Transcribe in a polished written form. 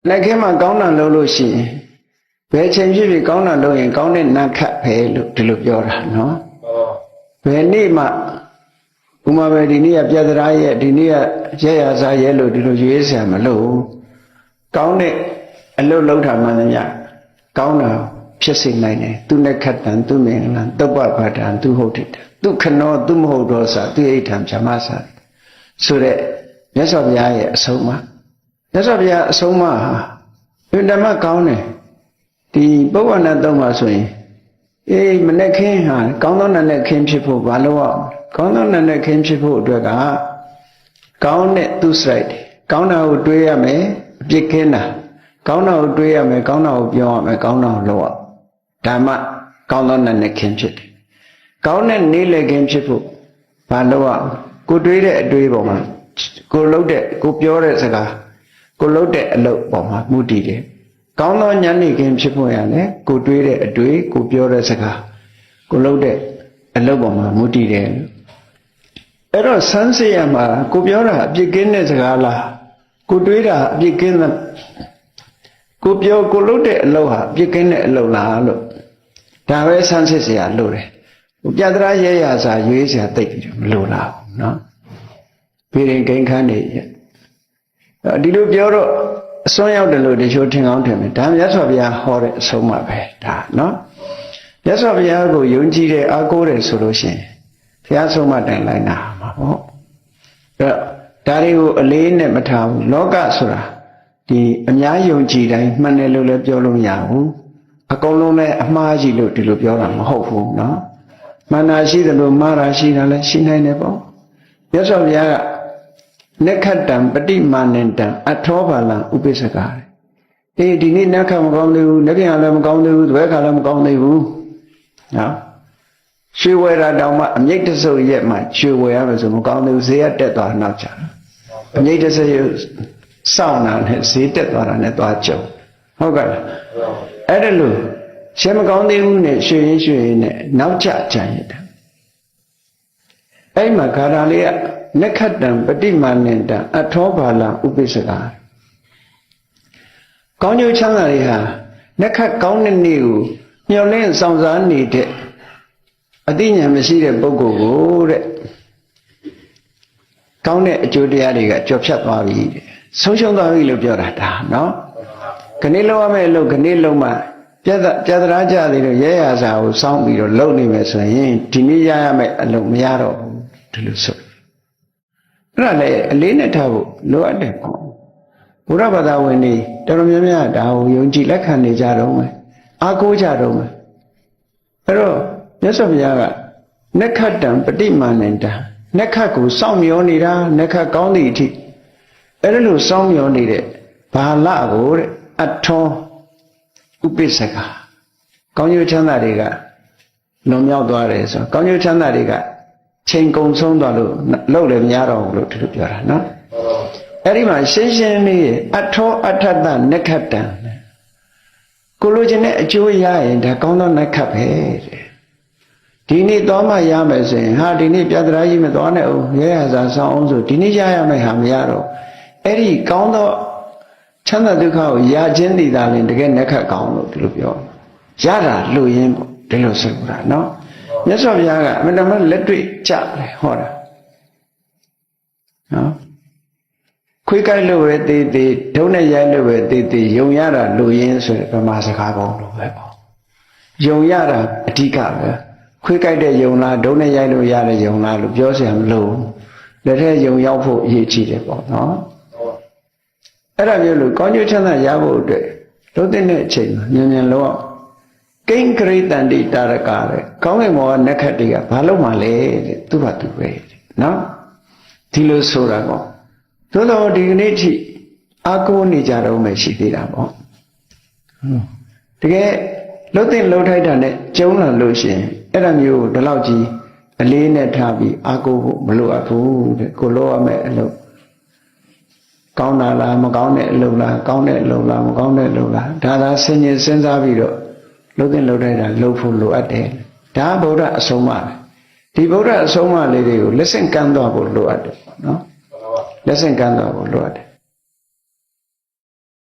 လက်ခဲမှာကောင်းတာလုပ်လို့ရှိရင်ဘယ်ချိန်ဖြစ်ဖြစ်ကောင်းတာလုပ်ရင်ကောင်းတဲ့နတ်ခတ်ပဲလို့ဒီလိုပြောတာနော်ဘယ်နေ့မှဥမာပဲဒီနေ့ကပြဿနာရဲ့ဒီနေ့ကရဲရစားရဲလို့ဒီလိုရွေးစရာမလိုကောင်းတဲ့အလုပ်လုပ်တာမှန်သမျှကောင်းတာဖြစ်စေနိုင်တယ်သူနဲ့ခတ်တန်သူမင်္ဂလာတုပ္ပပါဒံသူဟုတ်တယ်သူခနောသူမဟုတ်တော့စာသူအိဋ္ဌံဗြဟ္မစာဆိုတဲ့မြတ်စွာဘုရားရဲ့အဆုံးအမမြတ်စွာဘုရားအဆုံးအမဟာဘယ်တမကောင်းတယ်ဒီပုဗ္ဗနာသုံးပါဆိုရင်မနဲ့ခင်းဟာကောင်းသောနာနဲ့ခင်းဖြစ်ဖို့ဘာလို့အောင်ကောင်းသောနာနဲ့ခင်းဖြစ်ဖို့အတွက်ကကောင်းတဲ့သူစိုက်တယ်ကောင်းတာကိုတွေးရမယ်အပြစ်ခင်းတာကောင်းတာကိုတွေးရမယ်ကောင်းတာကိုပြောရမယ်ကောင်းတာကိုလုပ်ရဓမ္မကောင်းသောနာနဲ့ခင်းဖြစ်တယ်ကောင်းတဲ့နေလေခင်းဖြစ်ဖို့ဘာလို့အောင်ကိုတွေးတဲ့အတွေးပေါ်မှာကိုလုပ်တဲ့ကိုပြောတဲ့စကားကိုလုပ်တဲ့အလုပ်ပေါ်မှာမူတည်တယ်ကောင်းသောဉာဏ်နေခြင်းဖြစ်ဖို့ရတယ်ကိုတွေးတဲ့အတွေ့ကိုပြောတဲ့စကားကိုလုပ်တဲ့အလုပ်ပေါ်မှာမူတည်တယ်အဲ့တော့ဆန်းစစ်ရမှာကိုပြောတာအပြစ်ကင်းတဲ့စကားလားကိုတွေးတာအပြစ်ကင်းတဲ့ကိုပြောကိုလုပ်တဲ့အလုပ်ဟာအပြစ်ကင်းတဲ့အလုပ်လားလို့ဒါပဲဆန်းစစ်เสียလို့တယ်ပြတရာရဲရစာရွေးเสียတိတ်ပြီးမလို့လားနော်ဘယ်ရင်ဂိမ်းခန်းနေဒီလိုပြောတော့အစွန်းရောက်တယ်လို့တချို့ထင်ကောင်းထင်မယ်ဒါမြတ်စွာဘုရားဟောတဲ့အဆုံးအမပဲဒါနော်မြတ်စွာဘုရားကိုယုံကြည်တဲ့အားကိုးတယ်ဆိုလို့ရှိရင်ဘုရားဆုံးမတိုင်လိုက်နာမှာပေါ့အဲ့တော့ဒါတွေကိုအလေးနဲ့မထားဘူးလောကဆိုတာဒီအများယုံကြည်တိုင်းမှန်တယ်လို့လည်းပြောလို့မရဘူးအကုန်လုံးလည်းအမှားကြီးလို့ဒီလိုပြောတာမဟုတ်ဘူးနော်မှန်တာရှိတယ်လို့မှားတာရှိတာလည်းရှိနိုင်တယ်ပေါ့မြတ်စွာဘုရားကနက္ခတံပฏิမာနတံအထောဘာလံဥပိ္ပစကာဒီနေ့နက္ခမကောင်းသေးဘူးလက်ပြန်လည်းမကောင်းသေးဘူးသွဲခါလည်းမကောင်းသေးဘူးနော်ရွှေဝယ်တာတောင်မှအမြိတ်တဆုပ်ရက်မှရွှေဝယ်ရမယ်ဆိုမကောင်းသေးဘူးဈေးကတက်သွားနောက်ကျအမြိတ်တဆုပ်ရက်စောင့်တာနဲ့ဈေးတက်သွားတာနဲ့သွားကြုံဟုတ်ကဲ့အဲ့ဒါလို့ရှင်းမကောင်းသေးဘူးနဲ့ရွှေရင်နဲ့နောက်ကျကြံရတာအဲ့မှာခါတာလေးကနက္ခတံပฏิမာနတံအထောဘာလံဥပိ္ပစကာကောင်းကျိုးချမ်းသာတွေဟာနက္ခကောင်းတဲ့နေ့ကိုမျှော်လင့်ဆောင်စားနေတဲ့အသိဉာဏ်မရှိတဲ့ပုဂ္ဂိုလ်ကိုတဲ့ကောင်းတဲ့အကျိုးတရားတွေကကြော်ဖြတ်သွားပြီတဲ့ဆုံးရှုံးသွားပြီလို့ပြောတာဒါနော်ခဏလုံးရမယ့်လို့ခဏလုံးမှပြဿနာကြသေးလို့ရဲရစာကိုစောင်းပြီးတော့လုပ်နေမယ်ဆိုရင်ဒီနေ့ရရမယ့်အလုပ်မရတော့ဘူးဒီလိုဆိုအဲ့ဒါလည်းအလေးနဲ့ထားဖို့လိုအပ်တယ်ပေါ့ဘုရားဘာသာဝင်တွေတော်တော်များများဒါကိုယုံကြည်လက်ခံနေကြတော့မယ်အားကိုးကြတော့မယ်အဲ့တော့မြတ်စွာဘုရားကနက္ခတံပฏิမာနတံနက္ခကိုစောင့်မျှော်နေတာနက္ခကောင်းသည့်အထိအဲ့ဒါလို့စောင့်မျှော်နေတဲ့ဘာလကိုတဲ့အထောဥပိ္ပစကာကောင်းကျိုးချမ်းသာတွေကလွန်မြောက်သွားတယ်ဆိုကောင်းကျိုးချမ်းသာတွေကချိန်ကုံဆုံးသွားလို့လောက်လည်းမရတော့ဘူးလို့ဒီလိုပြောတာနော်အဲ့ဒီမှာရှင်းရှင်းလေးအထောအထတနက္ခတံကိုလိုချင်တဲ့အကျိုးရရင်ဒါကောင်းသောနက္ခပဲတဲ့ဒီနေ့သွားမှရမယ်ဆိုရင်ဟာဒီနေ့ပြဿနာကြီးမသွားနဲ့ဦးရဲရစာဆောင်းအောင်ဆိုဒီနေ့ရရမယ်ဟာမရတော့အဲ့ဒီကောင်းသောချမ်းသာဒုက္ခကိုရခြင်းတည်တာလည်းတကယ်နက္ခကောင်းလို့ဒီလိုပြောရတာလူရင်းပေါ့ဒီလိုဆိုတာနော်မြတ်စွာဘုရားကအမှန်တမ်းလက်တွေ့ကြတယ်ဟောတာနော်ခွေးကြိုက်လို့ပဲတည်တည်ဒုံနဲ့ရိုက်လို့ပဲတည်တည်ယုံရတာလူရင်းဆိုတဲ့ဗမာစကားပေါင်းလို့ပဲပေါ့ယုံရတာအဓိကပဲခွေးကြိုက်တဲ့ယုံလားဒုံနဲ့ရိုက်လို့ရတဲ့ယုံလားလို့ပြောเสียမလို့လက်ထဲယုံရောက်ဖို့အရေးကြီးတယ်ပေါ့နော်အဲ့ဒါမျိုးလို့ကောင်းကျိုးချမ်းသာရဖို့အတွက်လုံးတဲ့အချိန်မှာမြန်လုံးကိဉ္ကရိတန္တိတာရကတဲ့ကောင်းကင်ဘောကနက္ခတ်တွေကဘာလို့မှလဲတဲ့သူ့ဘာသူပဲနော်ဒီလိုဆိုတာပေါ့သို့တော်ဒီကနေ့ထိအာကိုးနေကြတော့မှရှိသေးတာပေါ့တကယ်လုံးထိုက်တာနဲ့ကျုံးလာလို့ရှိရင်အဲ့ဒါမျိုးဒီလောက်ကြီးအလေးနဲ့ထားပြီးအာကိုးဖို့မလိုအပ်ဘူးတဲ့ကိုလိုရမယ်အလုပ်ကောင်းတာလားမကောင်းတဲ့အလုပ်လားကောင်းတဲ့အလုပ်လားမကောင်းတဲ့အလုပ်လားဒါသာစဉ်းကျင်စဉ်းစားပြီးတော့လုံးထိုက်တာလုပ်ဖို့လိုအပ်တယ်ဒါဗုဒ္ဓအဆုံးအမပဲဒီဗုဒ္ဓအဆုံးအမလေးတွေကိုလက်ဆင့်ကမ်းသွားဖို့လိုအပ်တယ်ပေါ့နော်လက်ဆင့်ကမ်းသွားဖို့လိုအပ်တယ်